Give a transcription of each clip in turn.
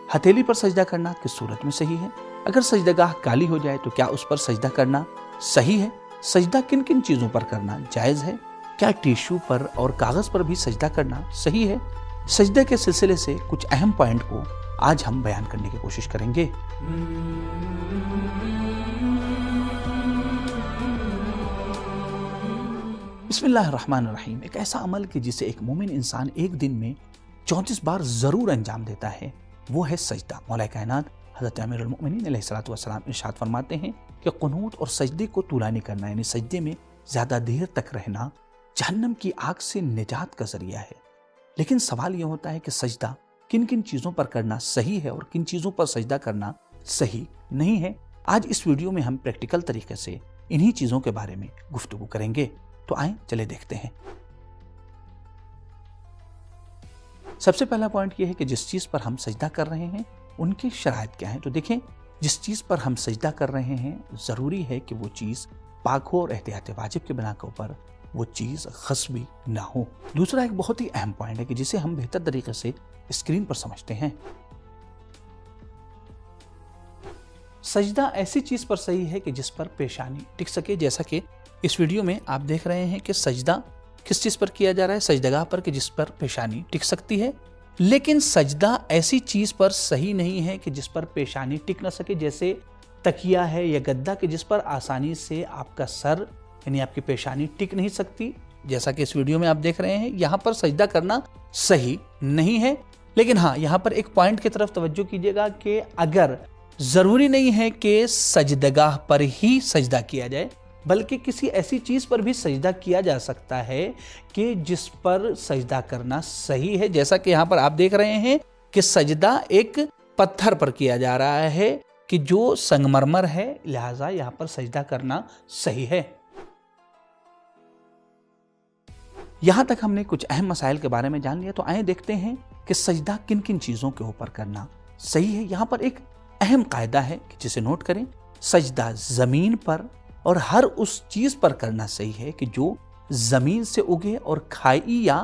हथेली पर सजदा करना किस सूरत में सही है? अगर सजदगाह काली हो जाए तो क्या उस पर सजदा करना सही है? सजदा किन किन चीज़ों पर करना जायज़ है? क्या टिश्यू पर और कागज़ पर भी सजदा करना सही है? सजदे के सिलसिले से कुछ अहम पॉइंट को आज हम बयान करने की कोशिश करेंगे। बिस्मिल्लाहिर्रहमानिर्रहीम। एक ऐसा अमल कि जिसे एक मोमिन इंसान एक दिन में 34 बार ज़रूर अंजाम देता है, वो है सजदा। मौला कायनात हज़रत अमीरुल मोमिनीन अलैहिस्सलातु वस्सलाम इरशाद फरमाते हैं कि कुनूत और सजदे को तुलानी करना, यानी सजदे में ज़्यादा देर तक रहना, जहन्नम की आग से निजात का ज़रिया है। लेकिन सवाल यह होता है कि सजदा किन किन चीज़ों पर करना सही है और किन चीज़ों पर सजदा करना सही नहीं है। आज इस वीडियो में हम प्रैक्टिकल तरीके से इन्हीं चीज़ों के बारे में गुफ्तगू करेंगे। तो आएं चले देखते हैं। सबसे पहला पॉइंट यह है कि जिस चीज़ पर हम सजदा कर रहे हैं उनकी शराइत क्या है। तो देखें, जिस चीज़ पर हम सजदा कर रहे हैं ज़रूरी है कि वो चीज़ पाक हो और एहतियात वाजिब के बिना के ऊपर वो चीज़ ग़स्बी ना हो। दूसरा एक बहुत ही अहम पॉइंट है कि जिसे हम बेहतर तरीके से स्क्रीन पर समझते हैं। सजदा ऐसी चीज़ पर सही है कि जिस पर पेशानी टिक सके। जैसा कि इस वीडियो में आप देख रहे हैं कि सजदा किस चीज़ पर किया जा रहा है, सजदगाह पर कि जिस पर पेशानी टिक सकती है। लेकिन सजदा ऐसी चीज़ पर सही नहीं है कि जिस पर पेशानी टिक ना सके, जैसे तकिया है या गद्दा कि जिस पर आसानी से आपका सर यानी आपकी पेशानी टिक नहीं सकती। जैसा कि इस वीडियो में आप देख रहे हैं, यहाँ पर सजदा करना सही नहीं है। लेकिन हाँ, यहाँ पर एक पॉइंट की तरफ तवज्जो कीजिएगा कि अगर ज़रूरी नहीं है कि सजदगाह पर ही सजदा किया जाए, बल्कि किसी ऐसी चीज़ पर भी सजदा किया जा सकता है कि जिस पर सजदा करना सही है। जैसा कि यहाँ पर आप देख रहे हैं कि सजदा एक पत्थर पर किया जा रहा है कि जो संगमरमर है, लिहाजा यहाँ पर सजदा करना सही है। यहाँ तक हमने कुछ अहम मसाइल के बारे में जान लिया, तो आइए देखते हैं कि सजदा किन किन चीज़ों के ऊपर करना सही है। यहाँ पर एक अहम कायदा है कि जिसे नोट करें, सजदा ज़मीन पर और हर उस चीज़ पर करना सही है कि जो ज़मीन से उगे और खाई या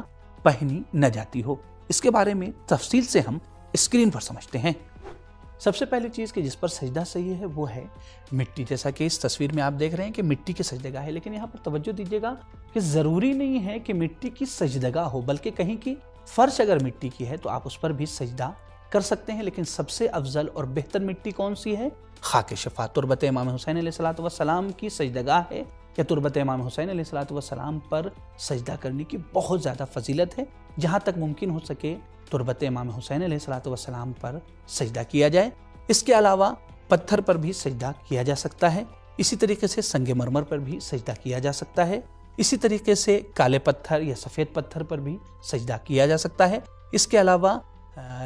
पहनी न जाती हो। इसके बारे में तफसील से हम स्क्रीन पर समझते हैं। सबसे पहली चीज़ कि जिस पर सजदा सही है वो है मिट्टी। जैसा कि इस तस्वीर में आप देख रहे हैं कि मिट्टी की सजदगाह है, लेकिन यहाँ पर तवज्जो दीजिएगा कि ज़रूरी नहीं है कि मिट्टी की सजदगाह हो, बल्कि कहीं की फ़र्श अगर मिट्टी की है तो आप उस पर भी सजदा कर सकते हैं। लेकिन सबसे अफजल और बेहतर मिट्टी कौन सी है? खाक शफा, तुरबत इमाम हुसैन अलैहिस्सलातु वस्सलाम की सजदगाह है या तुरबत इमाम हुसैन अलैहिस्सलातु वस्सलाम पर सजदा करने की बहुत ज़्यादा फजीलत है। जहाँ तक मुमकिन हो सके तुरबत इमाम हुसैन अलैहिस्सलातु वस्सलाम पर सजदा किया जाए। इसके अलावा पत्थर पर भी सजदा किया जा सकता है। इसी तरीके से संगे मरमर पर भी सजदा किया जा सकता है। इसी तरीके से काले पत्थर या सफ़ेद पत्थर पर भी सजदा किया जा सकता है। इसके अलावा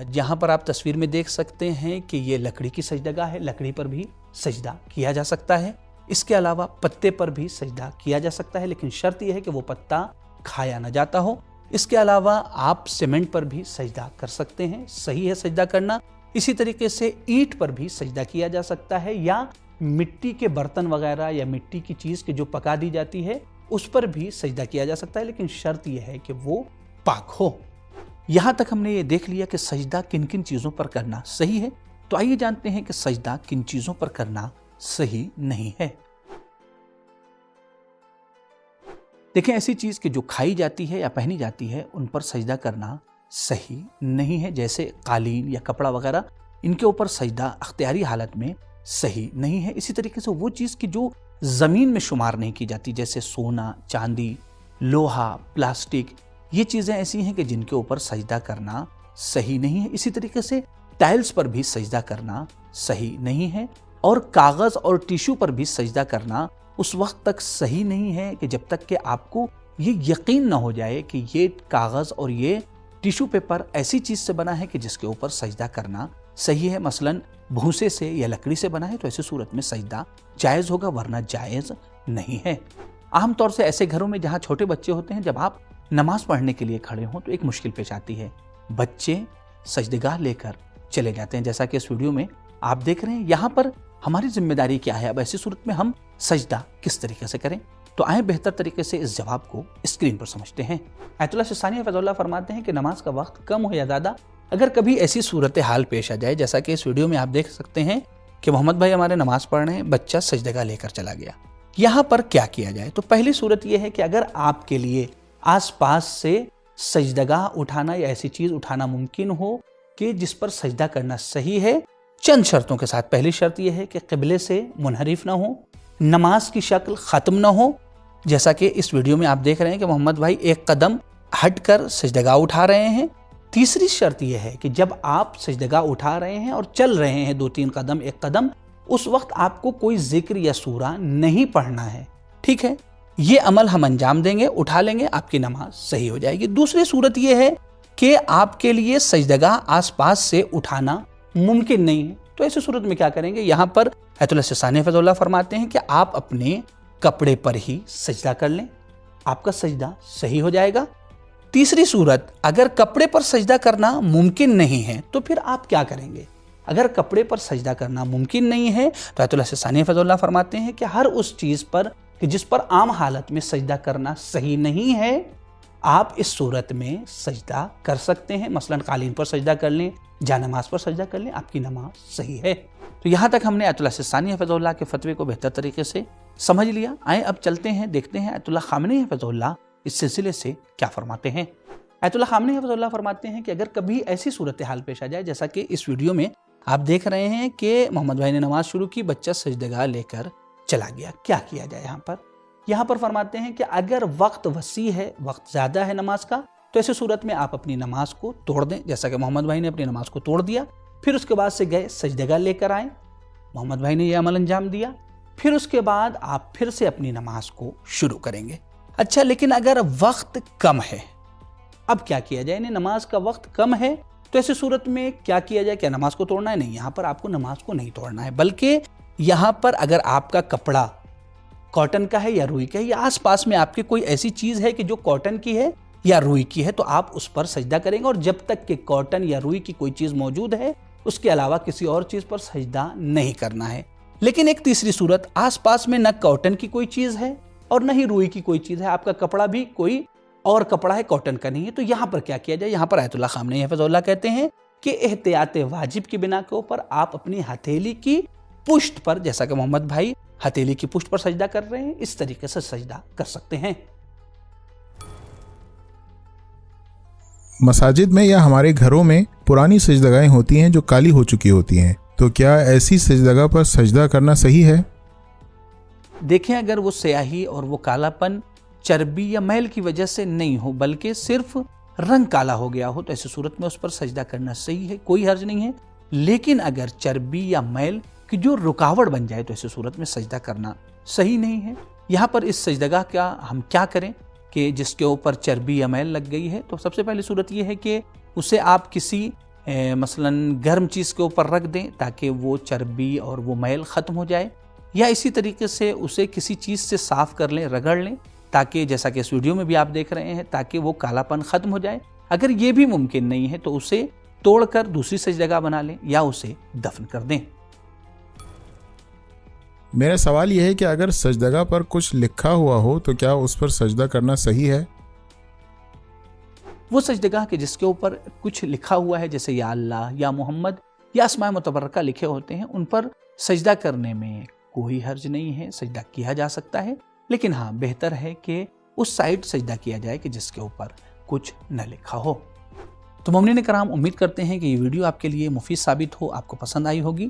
यहाँ पर आप तस्वीर में देख सकते हैं कि ये लकड़ी की सजदगाह है, लकड़ी पर भी सजदा किया जा सकता है। इसके अलावा पत्ते पर भी सजदा किया जा सकता है, लेकिन शर्त यह है कि वो पत्ता खाया न जाता हो। इसके अलावा आप सीमेंट पर भी सजदा कर सकते हैं, सही है सजदा करना। इसी तरीके से ईंट पर भी सजदा किया जा सकता है, या मिट्टी के बर्तन वगैरह या मिट्टी की चीज़ की जो पका दी जाती है उस पर भी सजदा किया जा सकता है, लेकिन शर्त यह है कि वो पाक हो। यहाँ तक हमने ये देख लिया कि सजदा किन किन चीज़ों पर करना सही है। तो आइए जानते हैं कि सजदा किन चीज़ों पर करना सही नहीं है। देखें, ऐसी चीज़ कि जो खाई जाती है या पहनी जाती है उन पर सजदा करना सही नहीं है, जैसे कालीन या कपड़ा वगैरह, इनके ऊपर सजदा अख्तियारी हालत में सही नहीं है। इसी तरीके से वो चीज़ की जो ज़मीन में शुमार नहीं की जाती, जैसे सोना, चांदी, लोहा, प्लास्टिक, ये चीज़ें ऐसी हैं कि जिनके ऊपर सजदा करना सही नहीं है। इसी तरीके से टाइल्स पर भी सजदा करना सही नहीं है, और कागज़ और टिश्यू पर भी सजदा करना उस वक्त तक सही नहीं है कि जब तक कि आपको ये यकीन ना हो जाए कि ये कागज़ और ये टिश्यू पेपर ऐसी चीज़ से बना है कि जिसके ऊपर सजदा करना सही है। मसलन भूसे से या लकड़ी से बना है तो ऐसी सूरत में सजदा जायज़ होगा, वरना जायज़ नहीं है। आमतौर से ऐसे घरों में जहाँ छोटे बच्चे होते हैं, जब आप नमाज पढ़ने के लिए खड़े हों तो एक मुश्किल पेश आती है, बच्चे सजदेगाह लेकर चले जाते हैं। जैसा कि इस वीडियो में आप देख रहे हैं, यहाँ पर हमारी जिम्मेदारी क्या है? अब ऐसी सूरत में हम सजदा किस तरीके से करें? तो आए बेहतर तरीके से इस जवाब को स्क्रीन पर समझते हैं। आयतुल्लाह सिस्तानी हफ़िज़हुल्लाह फरमाते हैं कि नमाज का वक्त कम हो या ज़्यादा, اگر کبھی ایسی صورتحال پیش آ جائے جیسا کہ اس ویڈیو میں آپ دیکھ سکتے ہیں کہ محمد بھائی ہمارے نماز پڑھ رہے ہیں، بچہ سجدگاہ لے کر چلا گیا، یہاں پر کیا کیا جائے؟ تو پہلی صورت یہ ہے کہ اگر آپ کے لیے آس پاس سے سجدگاہ اٹھانا یا ایسی چیز اٹھانا ممکن ہو کہ جس پر سجدہ کرنا صحیح ہے، چند شرطوں کے ساتھ۔ پہلی شرط یہ ہے کہ قبلے سے منحرف نہ ہو، نماز کی شکل ختم نہ ہو، جیسا کہ اس ویڈیو میں آپ دیکھ رہے ہیں کہ محمد بھائی ایک قدم ہٹ کر سجدگاہ اٹھا رہے ہیں۔ تیسری شرط یہ ہے کہ جب آپ سجدگاہ اٹھا رہے ہیں اور چل رہے ہیں 2-3 قدم، ایک قدم، اس وقت آپ کو کوئی ذکر یا سورہ نہیں پڑھنا ہے، ٹھیک ہے؟ یہ عمل ہم انجام دیں گے، اٹھا لیں گے، آپ کی نماز صحیح ہو جائے گی۔ دوسری صورت یہ ہے کہ آپ کے لیے سجدگاہ آس پاس سے اٹھانا ممکن نہیں ہے، تو ایسی صورت میں کیا کریں گے؟ یہاں پر ایت اللہ سستانی حفظہ اللہ فرماتے ہیں کہ آپ اپنے کپڑے پر ہی سجدہ کر لیں، آپ کا سجدہ صحیح ہو جائے گا۔ تیسری صورت، اگر کپڑے پر سجدہ کرنا ممکن نہیں ہے تو پھر آپ کیا کریں گے؟ اگر کپڑے پر سجدہ کرنا ممکن نہیں ہے تو ایت اللہ سستانی حفظہ اللہ فرماتے ہیں کہ ہر اس چیز پر کہ جس پر عام حالت میں سجدہ کرنا صحیح نہیں ہے، آپ اس صورت میں سجدہ کر سکتے ہیں۔ مثلا قالین پر سجدہ کر لیں، جانماز پر سجدہ کر لیں، آپ کی نماز صحیح ہے۔ تو یہاں تک ہم نے ایت اللہ سستانی حفظہ اللہ کے فتوے کو بہتر طریقے سے سمجھ لیا۔ آئیں اب چلتے ہیں، دیکھتے ہیں ایت اللہ خامنئی حفظہ اللہ اس سلسلے سے کیا فرماتے ہیں۔ ایت اللہ خامنئی حفظہ اللہ فرماتے ہیں کہ اگر کبھی ایسی صورتحال پیش آ جائے جیسا کہ اس ویڈیو میں آپ دیکھ رہے ہیں کہ محمد بھائی نے نماز شروع کی، بچہ سجدگاہ لے کر چلا گیا، کیا کیا جائے؟ یہاں پر فرماتے ہیں کہ اگر وقت وسیع ہے، وقت زیادہ ہے نماز کا، تو ایسی صورت میں آپ اپنی نماز کو توڑ دیں، جیسا کہ محمد بھائی نے اپنی نماز کو توڑ دیا، پھر اس کے بعد سے گئے سجدگاہ لے کر آئیں، محمد بھائی نے یہ عمل انجام دیا، پھر اس کے بعد آپ پھر سے اپنی نماز کو شروع کریں گے۔ اچھا، لیکن اگر وقت کم ہے، اب کیا کیا جائے؟ یعنی نماز کا وقت کم ہے تو ایسی صورت میں کیا کیا جائے؟ کیا نماز کو توڑنا ہے؟ نہیں، یہاں پر آپ کو نماز کو نہیں توڑنا ہے، بلکہ یہاں پر اگر آپ کا کپڑا کاٹن کا ہے یا روئی کا ہے، یا آس پاس میں آپ کی کوئی ایسی چیز ہے کہ جو کاٹن کی ہے یا روئی کی ہے، تو آپ اس پر سجدہ کریں گے، اور جب تک کہ کاٹن یا روئی کی کوئی چیز موجود ہے اس کے علاوہ کسی اور چیز پر سجدہ نہیں کرنا ہے۔ لیکن ایک تیسری صورت، آس پاس میں نہ کاٹن کی کوئی چیز ہے اور نہ ہی روئی کی کوئی چیز ہے، آپ کا کپڑا بھی کوئی اور کپڑا ہے، کاٹن کا نہیں ہے، تو یہاں پر کیا کیا جائے؟ یہاں پر ایت اللہ خامنئی حفظہ اللہ کہتے ہیں کہ احتیاط واجب کی بنا کے اوپر آپ اپنی ہتھیلی کی پشت پر، جیسا کہ محمد بھائی ہتھیلی کی پشت پر سجدہ کر رہے ہیں، اس طریقے سے سجدہ کر سکتے ہیں۔ مساجد میں یا ہمارے گھروں میں پرانی سجدگاہیں ہوتی ہیں جو کالی ہو چکی ہوتی ہیں، تو کیا ایسی سجدگاہ پر سجدہ کرنا صحیح ہے؟ دیکھیں، اگر وہ سیاہی اور وہ کالا پن چربی یا میل کی وجہ سے نہیں ہو، بلکہ صرف رنگ کالا ہو گیا ہو، تو ایسی صورت میں اس پر سجدہ کرنا صحیح ہے، کوئی حرج نہیں ہے۔ لیکن اگر چربی یا میل کی جو رکاوٹ بن جائے تو ایسی صورت میں سجدہ کرنا صحیح نہیں ہے۔ یہاں پر اس سجدگاہ کا ہم کیا کریں کہ جس کے اوپر چربی یا میل لگ گئی ہے؟ تو سب سے پہلی صورت یہ ہے کہ اسے آپ کسی مثلا گرم چیز کے اوپر رکھ دیں تاکہ وہ چربی اور وہ میل ختم ہو جائے، یا اسی طریقے سے اسے کسی چیز سے صاف کر لیں، رگڑ لیں، تاکہ جیسا کہ اس ویڈیو میں بھی آپ دیکھ رہے ہیں، تاکہ وہ کالا پن ختم ہو جائے۔ اگر یہ بھی ممکن نہیں ہے تو اسے توڑ کر دوسری سجدگاہ بنا لیں یا اسے دفن کر دیں۔ میرا سوال یہ ہے کہ اگر سجدگاہ پر کچھ لکھا ہوا ہو تو کیا اس پر سجدہ کرنا صحیح ہے؟ وہ سجدگاہ کے جس کے اوپر کچھ لکھا ہوا ہے، جیسے یا اللہ یا محمد یا اسماء متبرکہ لکھے ہوتے ہیں، ان پر سجدہ کرنے میں کوئی حرج نہیں ہے، سجدہ کیا جا سکتا ہے، لیکن ہاں بہتر ہے کہ اس سائڈ سجدہ کیا جائے کہ جس کے اوپر کچھ نہ لکھا ہو۔ تو مومنین کرام، امید کرتے ہیں کہ یہ ویڈیو آپ کے لیے مفید ثابت ہو، آپ کو پسند آئی ہوگی۔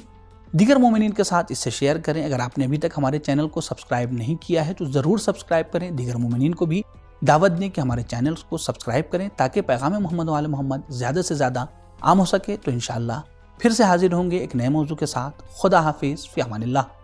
دیگر مومنین کے ساتھ اسے شیئر کریں۔ اگر آپ نے ابھی تک ہمارے چینل کو سبسکرائب نہیں کیا ہے تو ضرور سبسکرائب کریں۔ دیگر مومنین کو بھی دعوت دیں کہ ہمارے چینلز کو سبسکرائب کریں تاکہ پیغام محمد و آل محمد زیادہ سے زیادہ عام ہو سکے۔ تو انشاءاللہ پھر سے حاضر ہوں گے ایک نئے موضوع کے ساتھ۔ خدا حافظ، فی امان اللہ۔